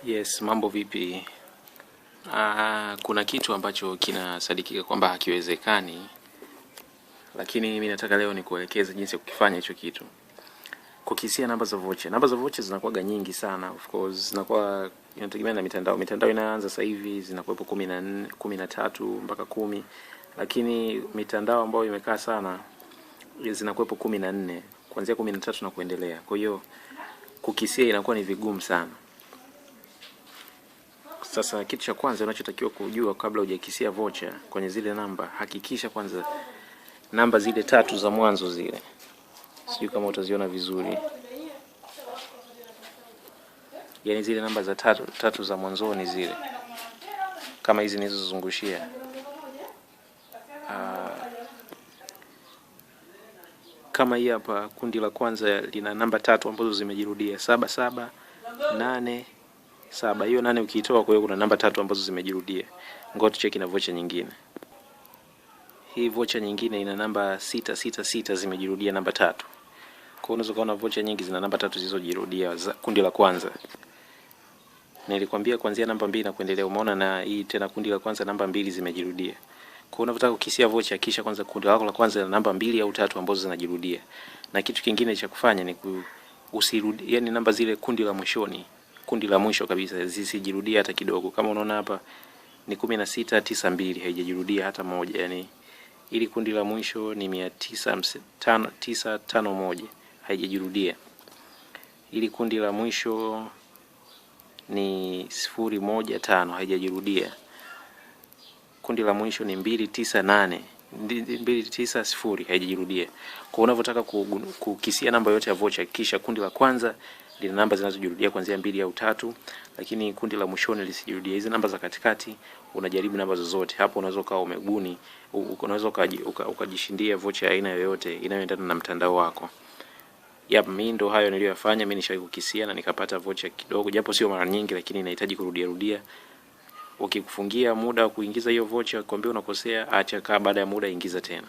Yes, mambo vipi? Kuna kitu ambacho kinasadikika kwamba hakiwezekani, lakini mimi nataka leo nikuelekeze jinsi ya kukifanya hicho kitu. Kukisia namba za vocha. Namba za vocha zinakuwa nyingi sana, of course. Zinakuwa inategemea na mitandao. Mitandao inaanza sasa hivi zinakuwepo 14, 13 mpaka 10. Lakini mitandao ambayo imekaa sana zinakuwepo 14, kuanzia 13 na kuendelea. Kwa hiyo kukisia inakuwa ni vigumu sana. Sasa kitu cha kwanza unachotakiwa kujua kabla hujakisia vocha kwenye zile namba, hakikisha kwanza namba zile tatu za mwanzo zile. Sijui kama utaziona vizuri. Yaani zile namba za tatu za mwanzoni zile. Kama hizi nilizozungushia. Kama hii hapa kundi la kwanza lina namba tatu ambazo zimejirudia, 77, 8, 7. Hiyo 8 ukiitoa, kwa hiyo kuna namba tatu ambazo zimejirudia. Ngoja tucheki na vocha nyingine. Hii vocha nyingine ina namba 666 zimejirudia namba tatu. Kwa hiyo unaweza kuona vocha nyingi zina namba tatu zilizojirudia kundi la kwanza. Nilikwambia kuanzia namba 2 na kuendelea, umeona, na hii tena kundi la kwanza namba 2 zimejirudia. Kwa hiyo unapotaka kukisia vocha, kisha kwanza kundi lako la kwanza na namba 2 au 3 ambazo zinajirudia. Na kitu kingine cha kufanya ni usirudi, yani namba zile kundi la mwishoni, kundi la mwisho kabisa zisijirudia hata kidogo. Kama unaona hapa ni 1692 haijajirudia hata moja, yani ili kundi la mwisho ni 951 haijajirudia. Ili kundi la mwisho ni 015 haijajirudia. Kundi la mwisho ni 290 haijajirudia. Kwa unavyotaka kukisia namba yote ya vocha, kisha kundi la kwanza lina namba zinazojirudia kuanzia 2 au 3, lakini kundi la mwishoni lisijirudia. Hizi namba za katikati unajaribu namba zozote. Hapo unaweza kuwa umebuni, unaweza ukajishindia vocha aina yoyote inayoendana na mtandao wako. Mimi ndo hayo niliyofanya. Mimi nishawahi kukisia na nikapata vocha kidogo, japo sio mara nyingi, lakini inahitaji kurudia. Ukikufungia muda wa kuingiza hiyo vocha, kwambia unakosea, acha kaa, baada ya muda ingiza tena.